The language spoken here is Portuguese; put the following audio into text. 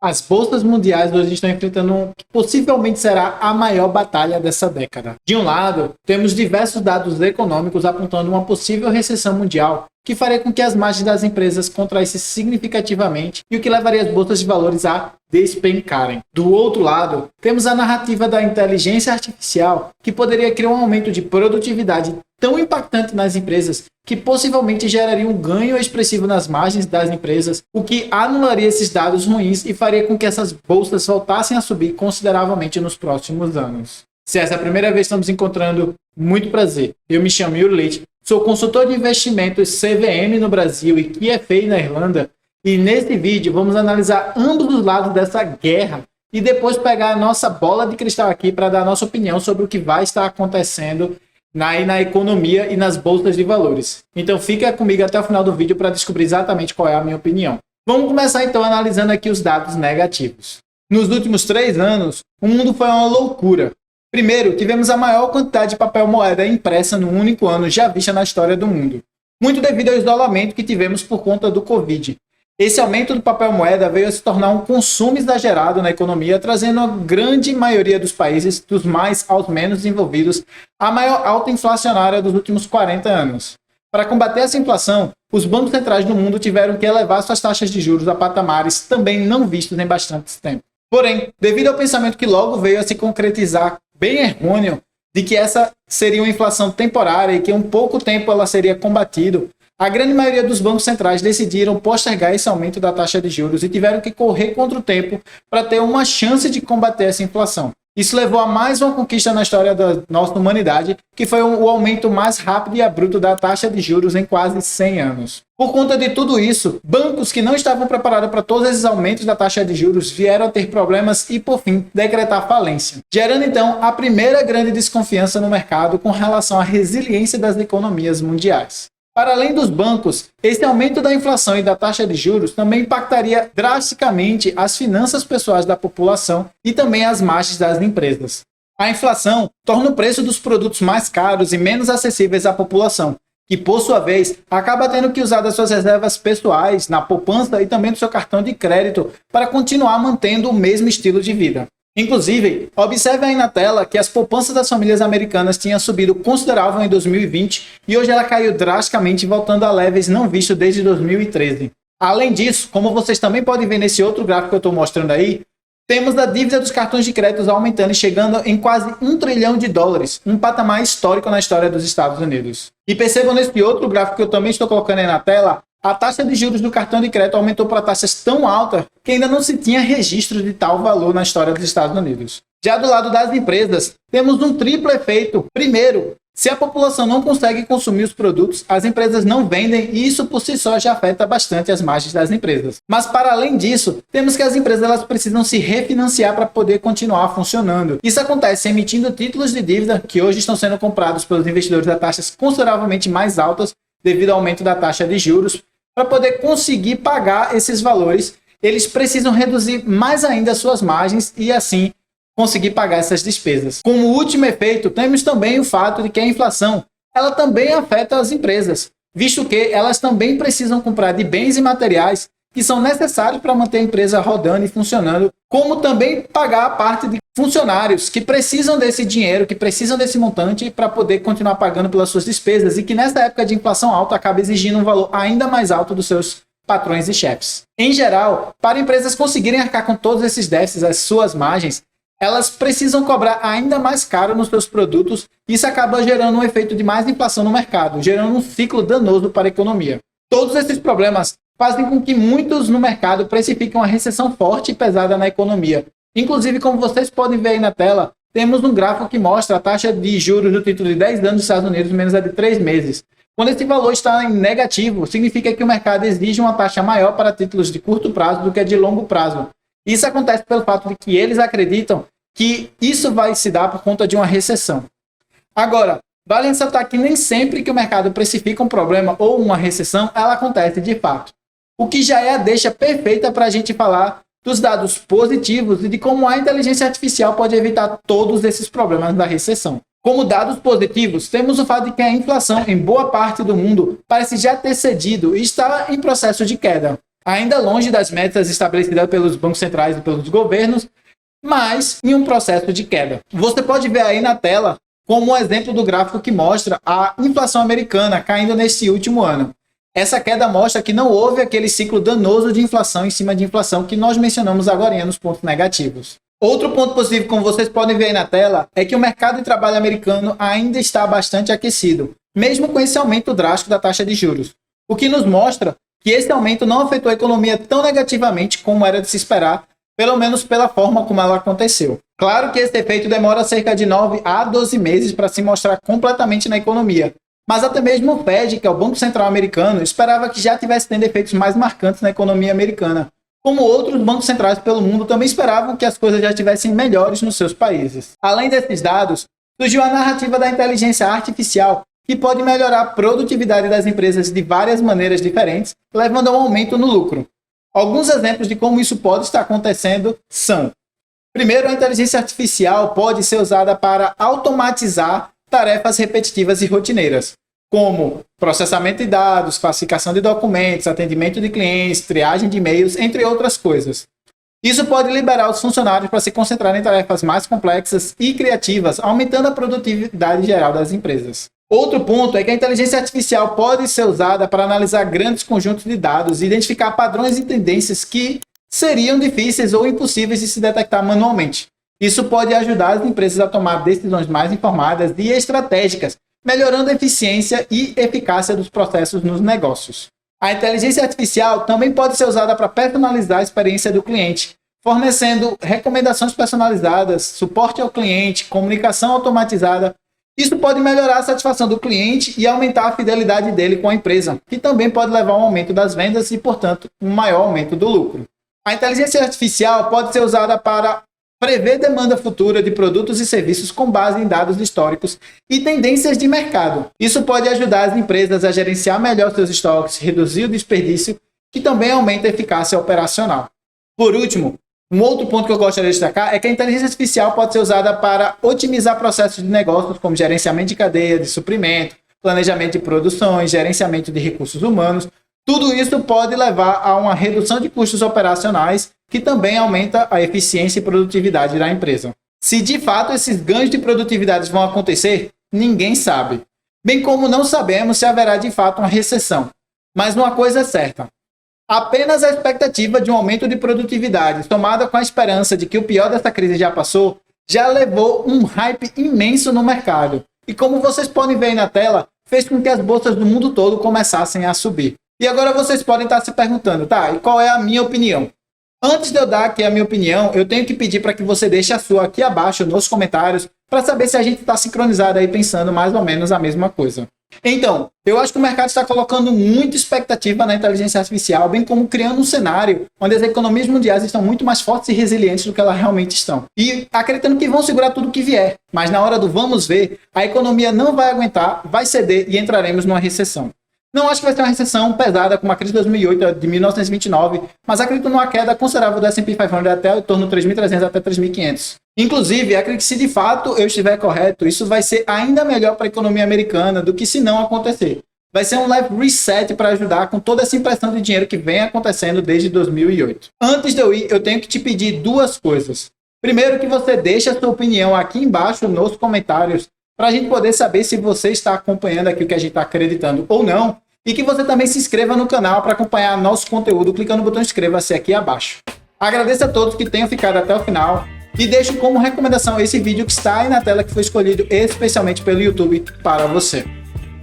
As bolsas mundiais hoje estão enfrentando o que possivelmente será a maior batalha dessa década. De um lado, temos diversos dados econômicos apontando uma possível recessão mundial, que faria com que as margens das empresas contraíssem significativamente e o que levaria as bolsas de valores a despencarem. Do outro lado, temos a narrativa da inteligência artificial, que poderia criar um aumento de produtividade tão impactante nas empresas que possivelmente geraria um ganho expressivo nas margens das empresas, o que anularia esses dados ruins e faria com que essas bolsas voltassem a subir consideravelmente nos próximos anos. Se essa é a primeira vez que estamos encontrando, muito prazer. Eu me chamo Yuri Leite, sou consultor de investimentos CVM no Brasil e QFA na Irlanda, e nesse vídeo vamos analisar ambos os lados dessa guerra e depois pegar a nossa bola de cristal aqui para dar a nossa opinião sobre o que vai estar acontecendo na economia e nas bolsas de valores. Então fica comigo até o final do vídeo para descobrir exatamente qual é a minha opinião. Vamos começar então analisando aqui os dados negativos. Nos últimos 3 anos, o mundo foi uma loucura. Primeiro, tivemos a maior quantidade de papel moeda impressa num único ano já vista na história do mundo, muito devido ao isolamento que tivemos por conta do Covid. Esse aumento do papel moeda veio a se tornar um consumo exagerado na economia, trazendo a grande maioria dos países, dos mais aos menos desenvolvidos, a maior alta inflacionária dos últimos 40 anos. Para combater essa inflação, os bancos centrais do mundo tiveram que elevar suas taxas de juros a patamares também não vistos em bastante tempo. Porém, devido ao pensamento que logo veio a se concretizar bem errôneo de que essa seria uma inflação temporária e que em pouco tempo ela seria combatida, a grande maioria dos bancos centrais decidiram postergar esse aumento da taxa de juros e tiveram que correr contra o tempo para ter uma chance de combater essa inflação. Isso levou a mais uma conquista na história da nossa humanidade, que foi o aumento mais rápido e abrupto da taxa de juros em quase 100 anos. Por conta de tudo isso, bancos que não estavam preparados para todos esses aumentos da taxa de juros vieram a ter problemas e, por fim, decretar falência, gerando então a primeira grande desconfiança no mercado com relação à resiliência das economias mundiais. Para além dos bancos, esse aumento da inflação e da taxa de juros também impactaria drasticamente as finanças pessoais da população e também as margens das empresas. A inflação torna o preço dos produtos mais caros e menos acessíveis à população, que por sua vez acaba tendo que usar das suas reservas pessoais, na poupança e também do seu cartão de crédito para continuar mantendo o mesmo estilo de vida. Inclusive, observe aí na tela que as poupanças das famílias americanas tinham subido considerável em 2020 e hoje ela caiu drasticamente, voltando a levels não vistos desde 2013. Além disso, como vocês também podem ver nesse outro gráfico que eu estou mostrando aí, temos a dívida dos cartões de crédito aumentando e chegando em quase $1 trilhão, um patamar histórico na história dos Estados Unidos. E percebam nesse outro gráfico que eu também estou colocando aí na tela, a taxa de juros do cartão de crédito aumentou para taxas tão altas que ainda não se tinha registro de tal valor na história dos Estados Unidos. Já do lado das empresas, temos um triplo efeito. Primeiro, se a população não consegue consumir os produtos, as empresas não vendem e isso por si só já afeta bastante as margens das empresas. Mas para além disso, temos que as empresas elas precisam se refinanciar para poder continuar funcionando. Isso acontece emitindo títulos de dívida que hoje estão sendo comprados pelos investidores a taxas consideravelmente mais altas devido ao aumento da taxa de juros. Para poder conseguir pagar esses valores, eles precisam reduzir mais ainda as suas margens e assim conseguir pagar essas despesas. Como último efeito, temos também o fato de que a inflação ela também afeta as empresas, visto que elas também precisam comprar de bens e materiais que são necessários para manter a empresa rodando e funcionando, como também pagar a parte de funcionários que precisam desse dinheiro, que precisam desse montante para poder continuar pagando pelas suas despesas e que nessa época de inflação alta acaba exigindo um valor ainda mais alto dos seus patrões e chefes. Em geral, para empresas conseguirem arcar com todos esses déficits, as suas margens, elas precisam cobrar ainda mais caro nos seus produtos e isso acaba gerando um efeito de mais inflação no mercado, gerando um ciclo danoso para a economia. Todos esses problemas fazem com que muitos no mercado precifiquem uma recessão forte e pesada na economia. Inclusive, como vocês podem ver aí na tela, temos um gráfico que mostra a taxa de juros do título de 10 anos dos Estados Unidos menos a de 3 meses. Quando esse valor está em negativo, significa que o mercado exige uma taxa maior para títulos de curto prazo do que de longo prazo. Isso acontece pelo fato de que eles acreditam que isso vai se dar por conta de uma recessão. Agora, vale ressaltar que nem sempre que o mercado precifica um problema ou uma recessão, ela acontece de fato. O que já é a deixa perfeita para a gente falar dos dados positivos e de como a inteligência artificial pode evitar todos esses problemas da recessão. Como dados positivos, temos o fato de que a inflação em boa parte do mundo parece já ter cedido e está em processo de queda. ainda longe das metas estabelecidas pelos bancos centrais e pelos governos, mas em um processo de queda. Você pode ver aí na tela como um exemplo do gráfico que mostra a inflação americana caindo neste último ano. Essa queda mostra que não houve aquele ciclo danoso de inflação em cima de inflação que nós mencionamos agora nos pontos negativos. Outro ponto positivo, como vocês podem ver aí na tela, é que o mercado de trabalho americano ainda está bastante aquecido, mesmo com esse aumento drástico da taxa de juros. O que nos mostra que esse aumento não afetou a economia tão negativamente como era de se esperar, pelo menos pela forma como ela aconteceu. Claro que esse efeito demora cerca de 9 a 12 meses para se mostrar completamente na economia, mas até mesmo o Fed, que é o Banco Central americano, esperava que já tivesse tendo efeitos mais marcantes na economia americana, como outros bancos centrais pelo mundo também esperavam que as coisas já estivessem melhores nos seus países. Além desses dados, surgiu a narrativa da inteligência artificial, que pode melhorar a produtividade das empresas de várias maneiras diferentes, levando a um aumento no lucro. Alguns exemplos de como isso pode estar acontecendo são: primeiro, a inteligência artificial pode ser usada para automatizar tarefas repetitivas e rotineiras, como processamento de dados, classificação de documentos, atendimento de clientes, triagem de e-mails, entre outras coisas. Isso pode liberar os funcionários para se concentrar em tarefas mais complexas e criativas, aumentando a produtividade geral das empresas. Outro ponto é que a inteligência artificial pode ser usada para analisar grandes conjuntos de dados e identificar padrões e tendências que seriam difíceis ou impossíveis de se detectar manualmente. Isso pode ajudar as empresas a tomar decisões mais informadas e estratégicas, melhorando a eficiência e eficácia dos processos nos negócios. A inteligência artificial também pode ser usada para personalizar a experiência do cliente, fornecendo recomendações personalizadas, suporte ao cliente, comunicação automatizada. Isso pode melhorar a satisfação do cliente e aumentar a fidelidade dele com a empresa, que também pode levar a um aumento das vendas e, portanto, um maior aumento do lucro. A inteligência artificial pode ser usada para prever demanda futura de produtos e serviços com base em dados históricos e tendências de mercado. Isso pode ajudar as empresas a gerenciar melhor seus estoques, reduzir o desperdício, que também aumenta a eficácia operacional. Por último, um outro ponto que eu gostaria de destacar é que a inteligência artificial pode ser usada para otimizar processos de negócios como gerenciamento de cadeia de suprimento, planejamento de produções, gerenciamento de recursos humanos. Tudo isso pode levar a uma redução de custos operacionais, que também aumenta a eficiência e produtividade da empresa. Se de fato esses ganhos de produtividade vão acontecer, ninguém sabe. Bem como não sabemos se haverá de fato uma recessão. Mas uma coisa é certa: apenas a expectativa de um aumento de produtividade, somada com a esperança de que o pior dessa crise já passou, já levou um hype imenso no mercado. E como vocês podem ver aí na tela, fez com que as bolsas do mundo todo começassem a subir. E agora vocês podem estar se perguntando, tá, e qual é a minha opinião? Antes de eu dar aqui a minha opinião, eu tenho que pedir para que você deixe a sua aqui abaixo nos comentários para saber se a gente está sincronizado aí pensando mais ou menos a mesma coisa. Então, eu acho que o mercado está colocando muita expectativa na inteligência artificial, bem como criando um cenário onde as economias mundiais estão muito mais fortes e resilientes do que elas realmente estão. E acreditando que vão segurar tudo que vier. Mas na hora do vamos ver, a economia não vai aguentar, vai ceder e entraremos numa recessão. Não acho que vai ser uma recessão pesada como a crise de 2008, de 1929, mas acredito numa queda considerável do S&P 500 até o torno de 3.300 até 3.500. Inclusive, acredito que se de fato eu estiver correto, isso vai ser ainda melhor para a economia americana do que se não acontecer. Vai ser um leve reset para ajudar com toda essa impressão de dinheiro que vem acontecendo desde 2008. Antes de eu ir, eu tenho que te pedir duas coisas. Primeiro, que você deixe a sua opinião aqui embaixo nos comentários, para a gente poder saber se você está acompanhando aqui o que a gente está acreditando ou não, e que você também se inscreva no canal para acompanhar nosso conteúdo clicando no botão inscreva-se aqui abaixo. Agradeço a todos que tenham ficado até o final e deixo como recomendação esse vídeo que está aí na tela, que foi escolhido especialmente pelo YouTube para você.